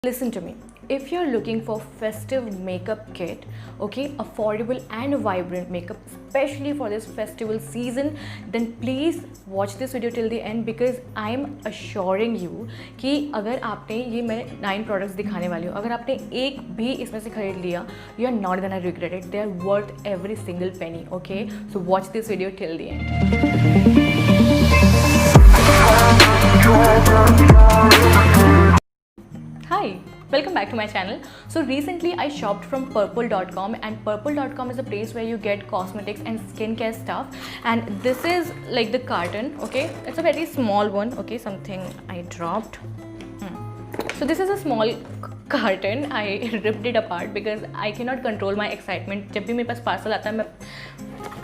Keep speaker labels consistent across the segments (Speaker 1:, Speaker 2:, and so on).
Speaker 1: Listen to me. If you're looking for festive makeup kit, okay, affordable and vibrant makeup, especially for this festival season, then please watch this video till the end because I'm assuring you कि अगर आपने ये मैं 9 products दिखाने वाली हूँ, अगर आपने एक भी इसमें से खरीद लिया, you are not gonna regret it. They are worth every single penny. Okay, so watch this video till the end. Hi, welcome back to my channel. So recently I shopped from purple.com, and purple.com is a place where you get cosmetics and skincare stuff, and this is like the carton. Okay, it's a very small one. Okay, something I dropped. So this is a small carton. I ripped it apart because I cannot control my excitement. जब भी मेरे पास parcel आता है मैं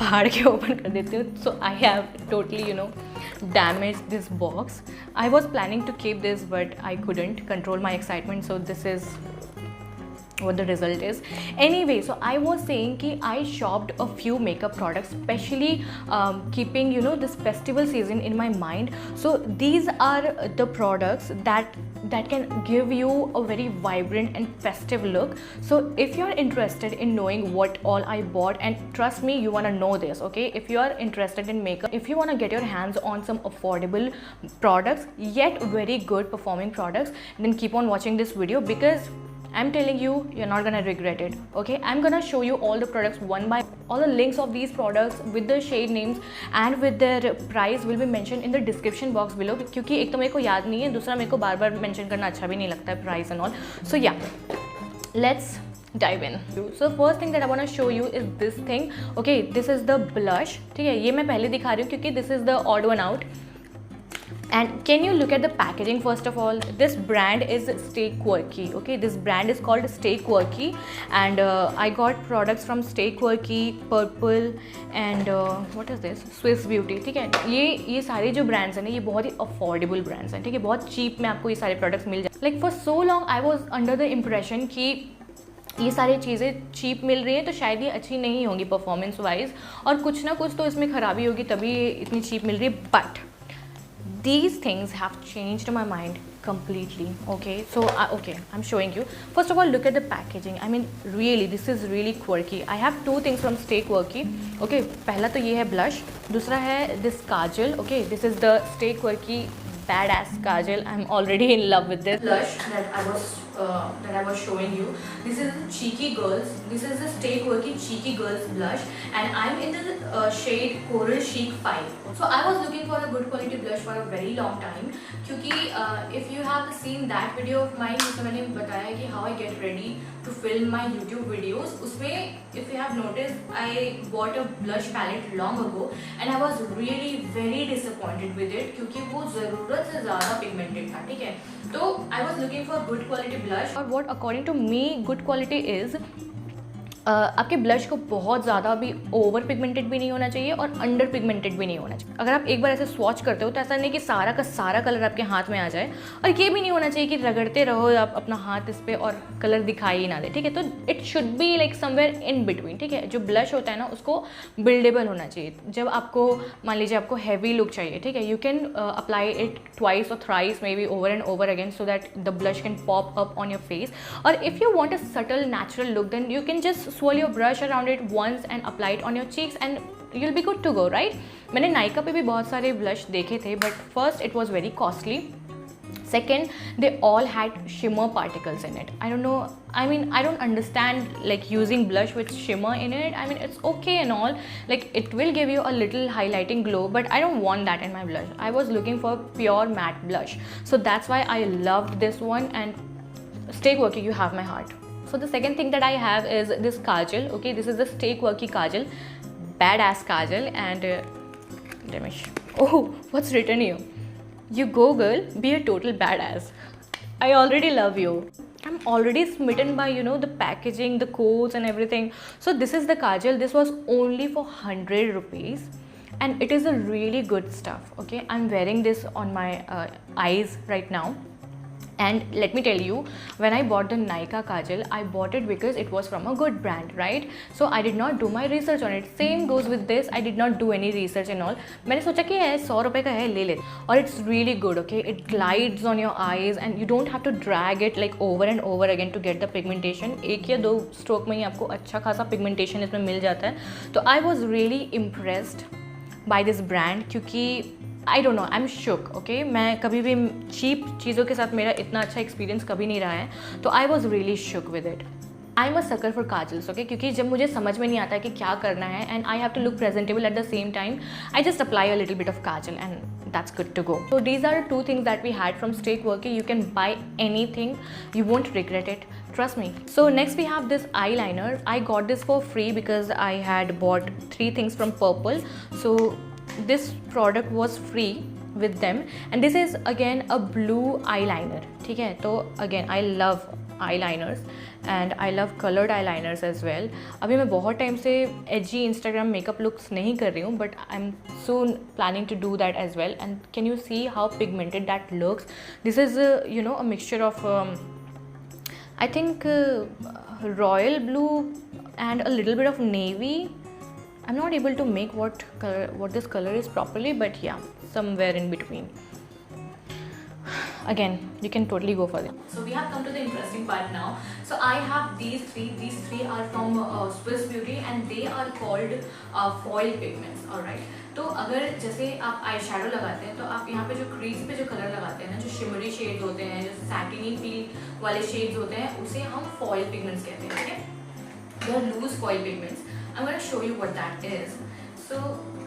Speaker 1: फाड़ के open कर देती हूँ. So I have totally damaged this box. I was planning to keep this but I couldn't control my excitement, so this is what the result is. Anyway, so I was saying कि I shopped a few makeup products, especially keeping this festival season in my mind. So these are the products that can give you a very vibrant and festive look. So if you're interested in knowing what all I bought, and trust me, you want to know this, okay, if you are interested in makeup, if you want to get your hands on some affordable products yet very good performing products, then keep on watching this video because I'm telling you, you're not gonna regret it. Okay, I'm gonna show you all the products one by all. The links of these products with the shade names and with their price will be mentioned in the description box below. क्योंकि एक तो मेरे को याद नहीं है, दूसरा मेरे को बार बार mention करना अच्छा भी नहीं लगता है, price and all. So yeah, let's dive in. So first thing that I want to show you is this thing. Okay, this is the blush. ठीक है, ये मैं पहले दिखा रही हूँ क्योंकि this is the odd one out. And can you look at the packaging first of all? This brand is Stay Quirky. Okay, this brand is called Stay Quirky, and I got products from Stay Quirky, Purple, and what is this? Swiss Beauty. ठीक है, ये सारे जो brands हैं ना, ये बहुत ही affordable brands हैं. ठीक है, बहुत cheap में आपको ये सारे products मिल जाए. Like for so long I was under the impression कि ये सारी चीज़ें चीप मिल रही हैं तो शायद ये अच्छी नहीं होंगी परफॉर्मेंस वाइज, और कुछ ना कुछ तो इसमें ख़राबी होगी तभी ये इतनी चीप मिल रही है. But these things have changed my mind completely. Okay, so okay, I'm showing you. First of all, look at the packaging. I mean, really, this is really quirky. I have two things from Stay Quirky. Okay, पहला तो ये है blush, दूसरा है this kajal. Okay, this is the Stay Quirky badass kajal. I'm already in love with this blush that I was showing you. This is the Cheeky Girls. This is the Stay Quirky Cheeky Girls blush, and I'm in the shade Coral Chic 5. So I was looking for a good quality blush for a very long time क्योंकि if you have seen that video of mine जिसमें मैंने बताया कि how I get ready to film my YouTube videos, उसमें if you have noticed I bought a blush palette long ago and I was really very disappointed with it क्योंकि वो ज़रूरत से ज़्यादा pigmented था. ठीक है, तो I was looking for good quality blush, और what according to me good quality is आपके ब्लश को बहुत ज़्यादा भी ओवर पिगमेंटेड भी नहीं होना चाहिए और अंडर पिगमेंटेड भी नहीं होना चाहिए. अगर आप एक बार ऐसे स्वॉच करते हो तो ऐसा नहीं कि सारा का सारा कलर आपके हाथ में आ जाए, और ये भी नहीं होना चाहिए कि रगड़ते रहो आप अपना हाथ इस पर और कलर दिखाई ही ना दे. ठीक है, तो it should be like somewhere in between. ठीक है, जो ब्लश होता है ना उसको बिल्डेबल होना चाहिए. जब आपको मान लीजिए आपको हैवी लुक चाहिए, ठीक है, you can apply it twice or thrice maybe over and over again so that the blush can pop up on your face. और if you want a subtle natural look then you can just swirl your brush around it once and apply it on your cheeks and you'll be good to go, right? मैंने नाइका पे भी बहुत सारे blush देखे थे but first it was very costly. Second, they all had shimmer particles in it. I don't know, I mean I don't understand like using blush with shimmer in it. I mean it's okay and all, like it will give you a little highlighting glow, but I don't want that in my blush. I was looking for pure matte blush, so that's why I loved this one, and Stay Quirky, you have my heart. So the second thing that I have is this kajal. Okay, this is the Stay Quirky kajal, badass kajal, and oh, what's written here? You go girl, be a total badass. I already love you. I'm already smitten by the packaging, the codes and everything. So this is the kajal. This was only for 100 rupees. And it is a really good stuff. Okay, I'm wearing this on my eyes right now. And let me tell you, when I bought the Nykaa kajal, I bought it because it was from a good brand, right? So I did not do my research on it. Same goes with this. I did not do any research and all. मैंने सोचा कि है 100 रुपए का है, ले ले. और it's really good, okay? It glides on your eyes and you don't have to drag it like over and over again to get the pigmentation. एक या दो stroke में ही आपको अच्छा खासा pigmentation इसमें मिल जाता है. तो I was really impressed by this brand क्योंकि I don't know, I am shook, okay. मैं कभी भी चीप चीज़ों के साथ मेरा इतना अच्छा एक्सपीरियंस कभी नहीं रहा है, तो I was really shook with it. I am a sucker for kajals, okay, क्योंकि जब मुझे समझ में नहीं आता है कि क्या करना है and I have to look presentable at the same time, I just apply a little bit of kajal and that's good to go. So these are two things that we had from Stay Quirky. You can buy anything, you won't regret it, trust me. So next we have this eyeliner. I got this for free because I had bought 3 things from Purple, so this product was free with them. And this is again a blue eyeliner, ठीक है. तो again I love eyeliners and I love colored eyeliners as well. अभी मैं बहुत time से edgy Instagram makeup looks नहीं कर रही हूँ, but I'm soon planning to do that as well. And can you see how pigmented that looks? This is you know, a mixture of I think royal blue and a little bit of navy. I'm not able to make what this color is properly, but yeah, somewhere in between. Again, you can totally go for it. So we have come to the interesting part now. So I have these three. These 3 are from Swiss Beauty and they are called foil pigments. Alright. तो अगर जैसे आप eye shadow लगाते हैं तो आप यहाँ पे जो क्रीज पे जो कलर लगाते हैं ना, जो शिमरी शेड्स होते हैं, जो सैटिनी फील वाले शेड्स होते हैं, उसे हम फॉयल पिगमेंट्स कहते हैं, ठीक है. They are loose foil pigments. I'm going to show you what that is. So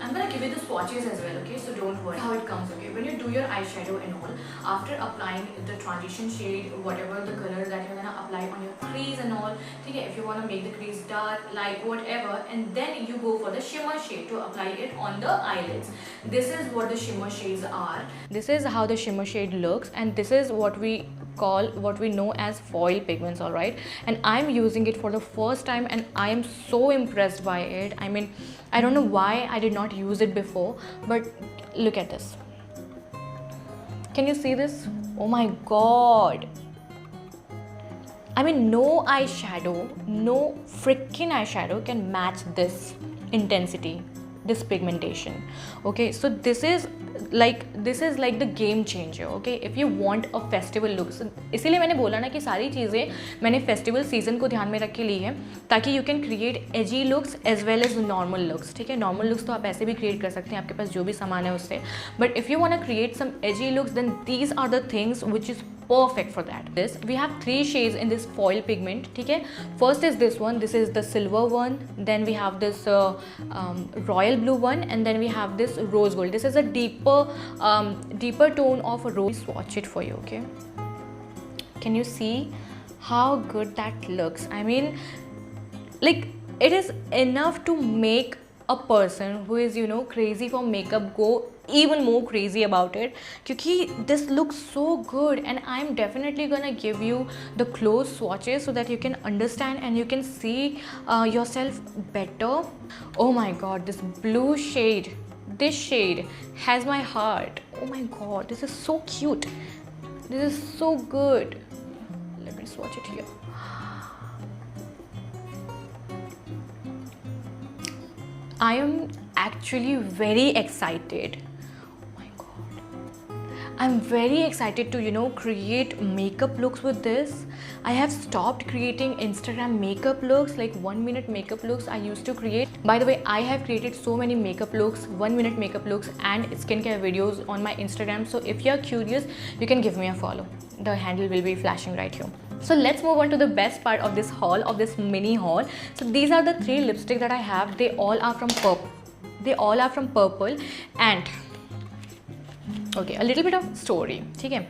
Speaker 1: I'm going to give you the swatches as well, okay? So don't worry how it comes, okay? When you do your eyeshadow and all, after applying the transition shade, whatever the color that you're going to apply on your crease and all, okay? If you want to make the crease dark, light, whatever, and then you go for the shimmer shade to apply it on the eyelids. This is what the shimmer shades are. This is how the shimmer shade looks, and this is what we know as foil pigments, all right? And I'm using it for the first time and I am so impressed by it. I mean, I don't know why I did not use it before, but look at this. Can you see this? Oh my god. I mean, no freaking eyeshadow can match this intensity, this pigmentation, okay? So this is like the game changer, okay? If you want a festival look, so इसीलिए मैंने बोला ना कि सारी चीज़ें मैंने festival season को ध्यान में रख के ली है, ताकि you can create edgy looks as well as normal looks, ठीक है. नॉर्मल लुक्स तो आप ऐसे भी क्रिएट कर सकते हैं, आपके पास जो भी सामान है उससे, but if you want to create some edgy looks, then these are the things which is perfect for that. This we have 3 shades in this foil pigment, ठीक है. First is this one, this is the silver one, then we have this royal blue one, and then we have this rose gold. This is a deeper tone of rose. Swatch it for you, okay? Can you see how good that looks? I mean, like, it is enough to make a person who is, you know, crazy for makeup go even more crazy about it, क्योंकि this looks so good. And I'm definitely gonna give you the close swatches so that you can understand and you can see yourself better. Oh my god, this blue shade, this shade has my heart. Oh my god, this is so cute, this is so good. Let me swatch it here. I am actually very excited. Oh my god, I'm very excited to, you know, create makeup looks with this. I have stopped creating Instagram makeup looks, like 1-minute makeup looks I used to create. By the way, I have created so many makeup looks, 1-minute makeup looks and skincare videos on my Instagram. So if you're curious, you can give me a follow. The handle will be flashing right here. So let's move on to the best part of this haul, of this mini haul. So these are the 3 lipsticks that I have. They all are from Purple. And okay, a little bit of story, ठीक है.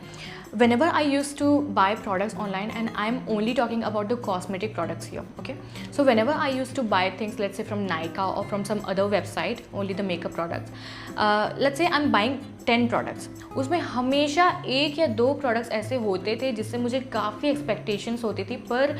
Speaker 1: Whenever I used to buy products online, and I'm only talking about the cosmetic products here, okay? So whenever I used to buy things, let's say from Nykaa or from some other website, only the makeup products, let's say I'm buying 10 products, उसमें हमेशा 1 या 2 products ऐसे होते थे जिससे मुझे काफ़ी expectations होती थी, पर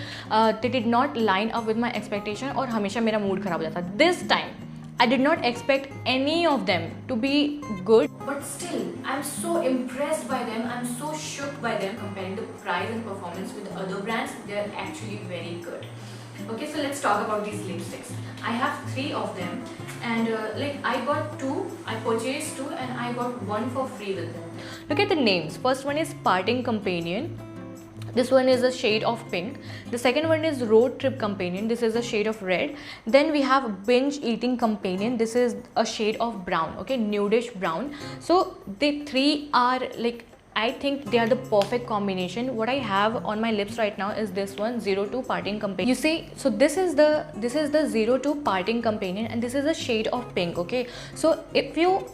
Speaker 1: they did not line up with my expectation और हमेशा मेरा mood ख़राब हो जाता. This time I did not expect any of them to be good, but still, I'm so impressed by them. I'm so shook by them. Comparing the price and performance with other brands, they're actually very good. Okay, so let's talk about these lipsticks. I have 3 of them, and like I got 2, I purchased 2, and I got 1 for free with them. Look at the names. First one is Parting Companion. This one is a shade of pink. The second one is Road Trip Companion. This is a shade of red. Then we have Binge Eating Companion. This is a shade of brown, okay, nudish brown. So the 3 are like, I think they are the perfect combination. What I have on my lips right now is this one, 02 Parting Companion. You see, so this is the 02 Parting Companion, and this is a shade of pink, okay. So if you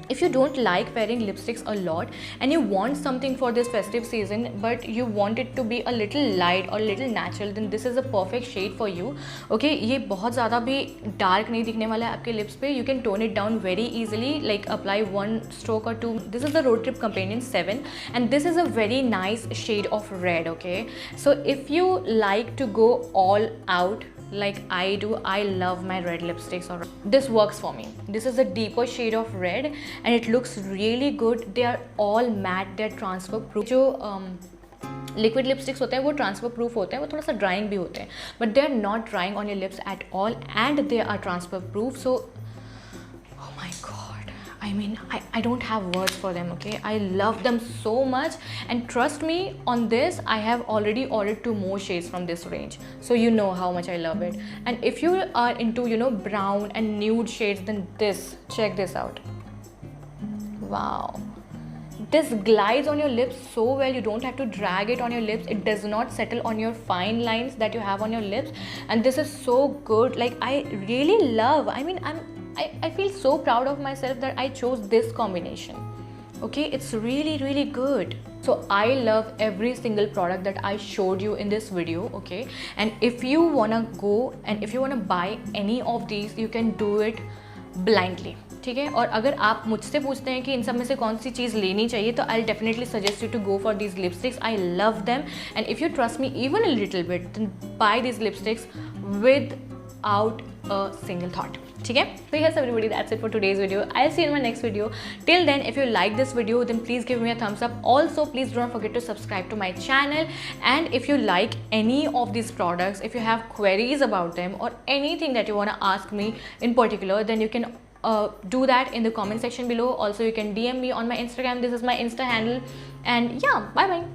Speaker 1: if you don't like wearing lipsticks a lot and you want something for this festive season but you want it to be a little light or little natural, then this is a perfect shade for you. Okay, ये बहुत ज़्यादा भी dark नहीं दिखने वाला है आपके lips पे. You can tone it down very easily, like apply 1 stroke or 2. This is the Road Trip Companion 7, and this is a very nice shade of red. Okay, so if you like to go all out like I do, I love my red lipsticks. Or this works for me. This is a deeper shade of red and it looks really good. They are all matte, they are transfer proof. जो liquid lipsticks होते हैं वो transfer proof होते हैं, वो थोड़ा सा drying भी होते हैं, but they are not drying on your lips at all, and they are transfer proof. So oh my god, I mean, I don't have words for them, okay. I love them so much, and trust me, on this I have already ordered 2 more shades from this range, so you know how much I love it. And if you are into, you know, brown and nude shades, then this, check this out. Wow, this glides on your lips so well. You don't have to drag it on your lips. It does not settle on your fine lines that you have on your lips, and this is so good. Like, I really love, I mean, I feel so proud of myself that I chose this combination. Okay, it's really, really good. So I love every single product that I showed you in this video, okay. And if you wanna go and if you wanna buy any of these, you can do it blindly, ठीक है. और अगर आप मुझसे पूछते हैं कि इन सब में से कौन सी चीज़ लेनी चाहिए, तो I'll definitely suggest you to go for these lipsticks. I love them, and if you trust me even a little bit, then buy these lipsticks without a single thought. ठीक है. So yes everybody, that's it for today's video. I'll see you in my next video. Till then, if you like this video, then please give me a thumbs up. Also, please don't forget to subscribe to my channel. And if you like any of these products, if you have queries about them or anything that you want to ask me in particular, then you can do that in the comment section below. Also, you can DM me on my Instagram. This is my Insta handle. And yeah, bye bye.